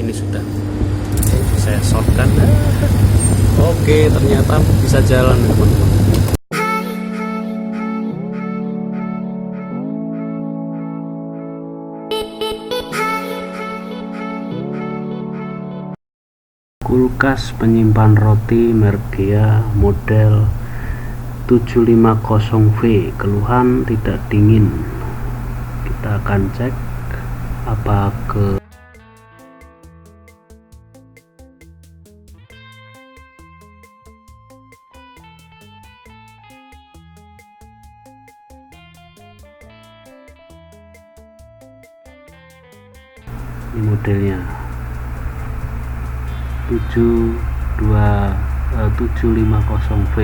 ini sudah saya shortkan. Oke, ternyata bisa jalan teman-teman. Kulkas penyimpan roti Mergia model 750V, keluhan tidak dingin. Kita akan cek apa ke ini modelnya 750V.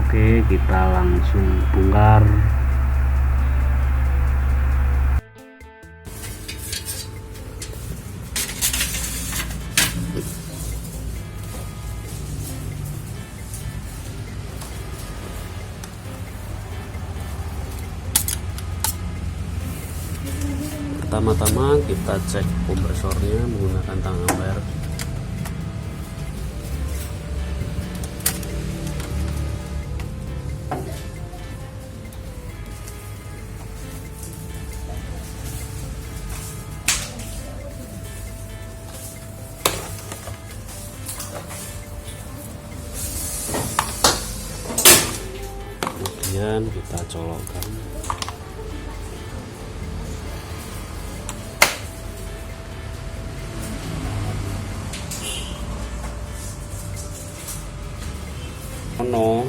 Oke, kita langsung bongkar. Pertama-tama kita cek kompresornya menggunakan tang ampere. Kemudian kita colokkan. No.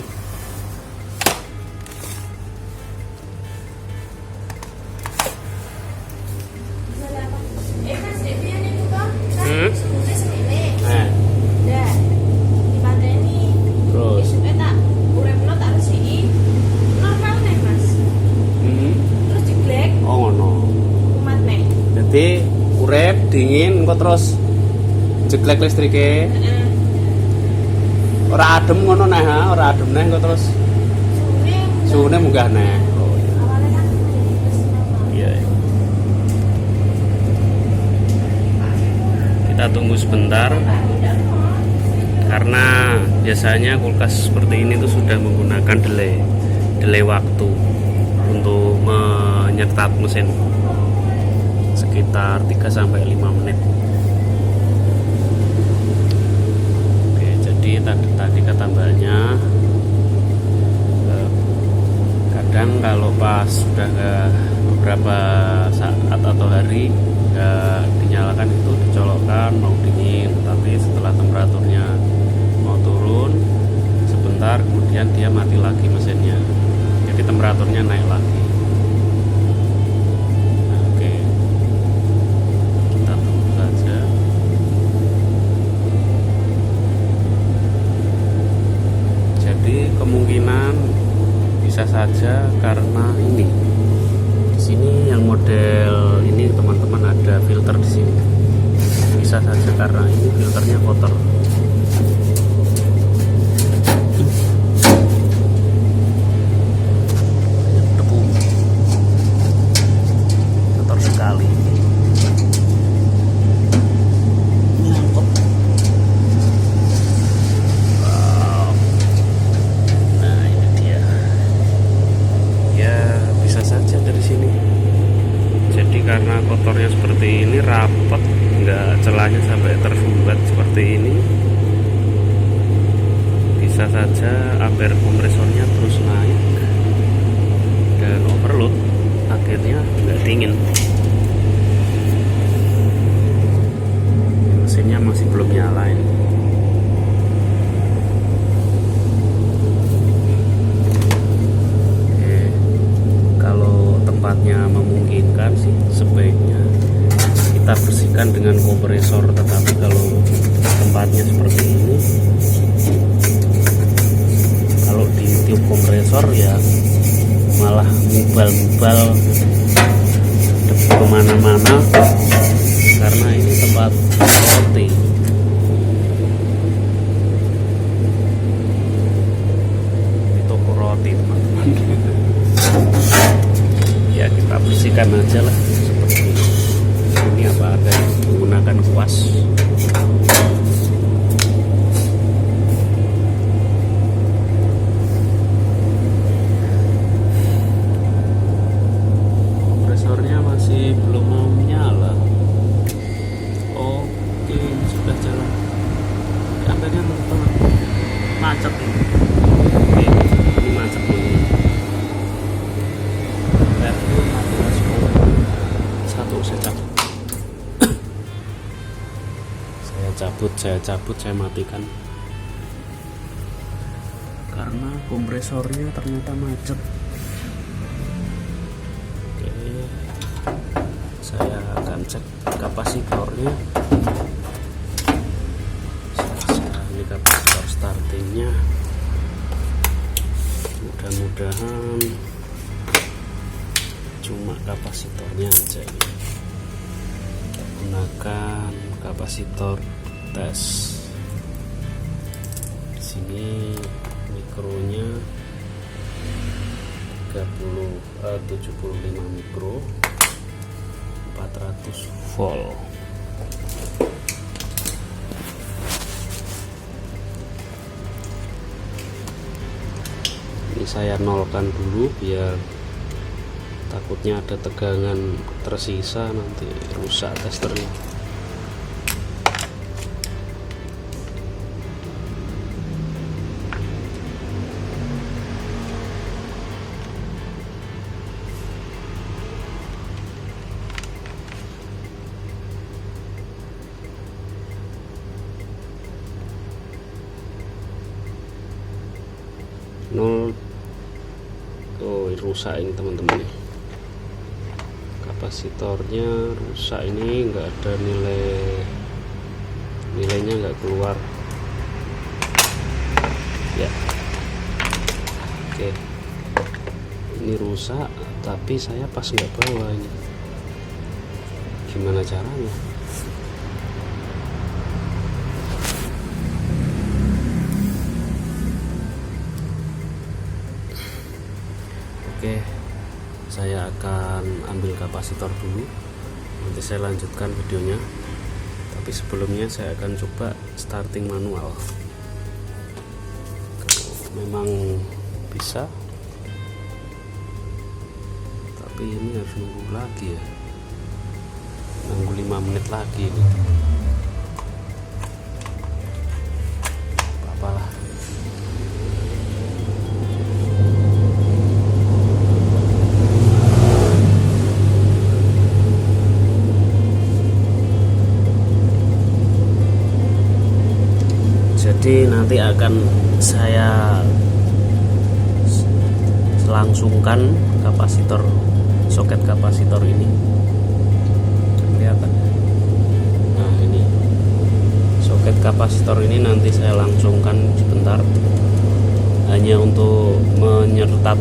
Jadi urep dingin kok terus jeglek listrike. Ora adem ngono neh, ora adem neh kok terus suhune munggah neh. Oh iya. Kita tunggu sebentar karena biasanya kulkas seperti ini tuh sudah menggunakan delay waktu untuk menyetart mesin sekitar 3-5 menit. Oke, jadi tadi kata mbaknya kadang kalau pas sudah beberapa saat atau hari dinyalakan itu dicolokkan mau dingin, tapi setelah temperaturnya mau turun sebentar kemudian dia mati lagi mesinnya, jadi temperaturnya naik lagi. Kemungkinan bisa saja karena ini di sini yang model ini teman-teman ada filter di sini, bisa saja karena ini filternya kotor. Debu kotor sekali. Karena kotornya seperti ini, rapat, nggak celahnya sampai tersumbat seperti ini, bisa saja ampere kompresornya terus naik dan overload, akhirnya nggak dingin. Mesinnya masih belum nyala ini. Tempatnya memungkinkan sih sebaiknya kita bersihkan dengan kompresor, tetapi kalau tempatnya seperti ini, kalau ditiup kompresor ya malah mubal-mubal kemana-mana karena ini tempat roti. Ini toko roti teman-teman. Ya kita bersihkan aja lah seperti ini. ini apa ada yang menggunakan kuas. Kompresornya masih belum mau menyala. Oke, sudah jalan. Akhirnya teman-teman macet ini. Oke, ini macet ini. Itu satu saya cabut. saya cabut, saya matikan karena kompresornya ternyata macet. Oke, saya akan cek kapasitornya. Ini kapasitor startingnya, mudah-mudahan cuma kapasitornya aja ini. Gunakan kapasitor tes. Di sini mikronya 75 mikro, 400 volt. Ini saya nolkan dulu biar takutnya ada tegangan tersisa nanti rusak testernya. Nol. Oh, rusak ini teman-teman. Kapasitornya rusak ini, nggak ada nilainya nggak keluar ya. Oke, ini rusak tapi saya pas nggak bawa ini, gimana caranya? Oke, saya akan ambil kapasitor dulu, nanti saya lanjutkan videonya. Tapi sebelumnya saya akan coba starting manual. Kalau memang bisa, tapi ini harus nunggu lagi ya, nunggu 5 menit lagi ini. Apalah. Jadi nanti akan saya langsungkan kapasitor, soket kapasitor ini. Kelihatan? Nah, ini soket kapasitor ini nanti saya langsungkan sebentar, hanya untuk menyetat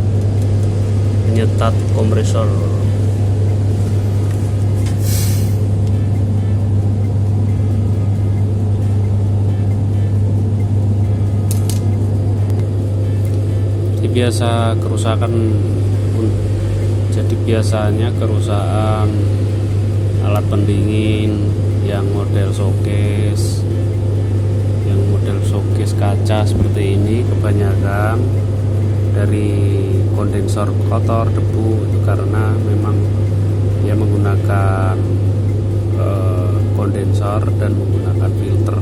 kompresor. Biasa kerusakan, jadi biasanya kerusakan alat pendingin yang model showcase kaca seperti ini kebanyakan dari kondensor kotor, debu, itu karena memang dia menggunakan kondensor dan menggunakan filter.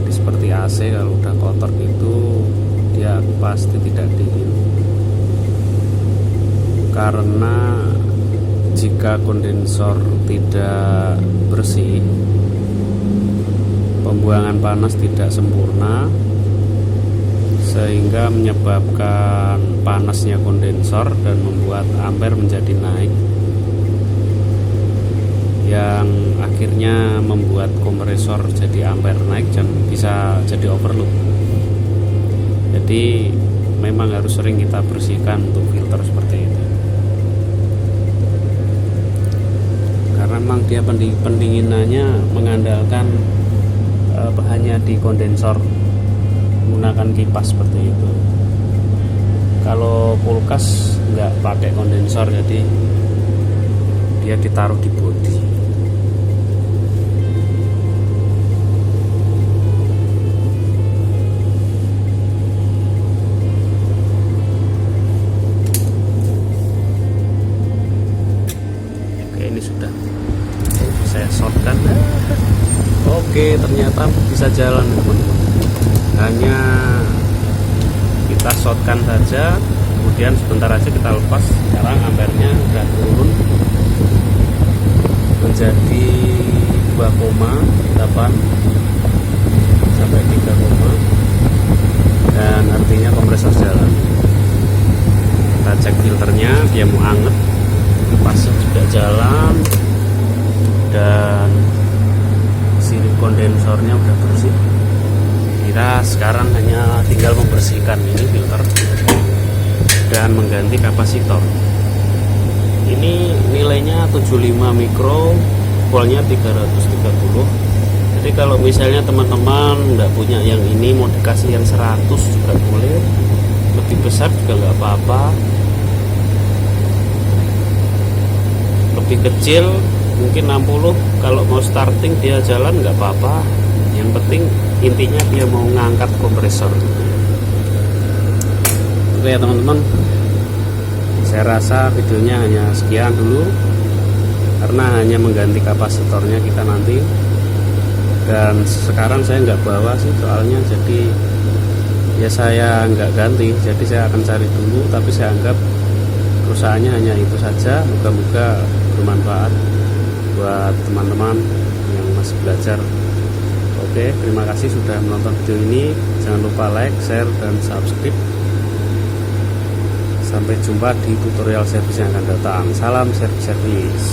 Jadi seperti AC kalau udah kotor gitu dia pasti tidak dingin, karena jika kondensor tidak bersih, pembuangan panas tidak sempurna, sehingga menyebabkan panasnya kondensor dan membuat ampere menjadi naik, yang akhirnya membuat kompresor jadi ampere naik dan bisa jadi overload. Jadi memang harus sering kita bersihkan untuk filter seperti itu, karena memang dia pendinginannya mengandalkan hanya di kondensor, menggunakan kipas seperti itu. Kalau kulkas nggak pakai kondensor, jadi dia ditaruh di bodi. ini sudah saya shortkan. Oke, ternyata bisa jalan teman-teman. Hanya kita shortkan saja, kemudian sebentar aja kita lepas. Sekarang ampernya sudah turun menjadi 2,8 sampai 3, dan artinya kompresor jalan. Kita cek filternya, dia mau anget, pasnya juga jalan, dan sirip kondensornya udah bersih. Kira sekarang hanya tinggal membersihkan ini filter dan mengganti kapasitor. Ini nilainya 75 mikro, voltnya 330. Jadi kalau misalnya teman-teman nggak punya yang ini, mau dikasih yang 100 juga boleh, lebih besar juga nggak apa-apa, lebih kecil mungkin 60. Kalau mau starting dia jalan nggak apa-apa, yang penting intinya dia mau ngangkat kompresor. Oke ya teman-teman, saya rasa videonya hanya sekian dulu, karena hanya mengganti kapasitornya kita nanti. Dan sekarang saya nggak bawa sih soalnya, jadi ya saya nggak ganti, jadi saya akan cari dulu. Tapi saya anggap perusahaannya hanya itu saja. Moga-moga bermanfaat buat teman-teman yang masih belajar. Oke, terima kasih sudah menonton video ini. Jangan lupa like, share, dan subscribe. Sampai jumpa di tutorial servis yang akan datang. Salam servis.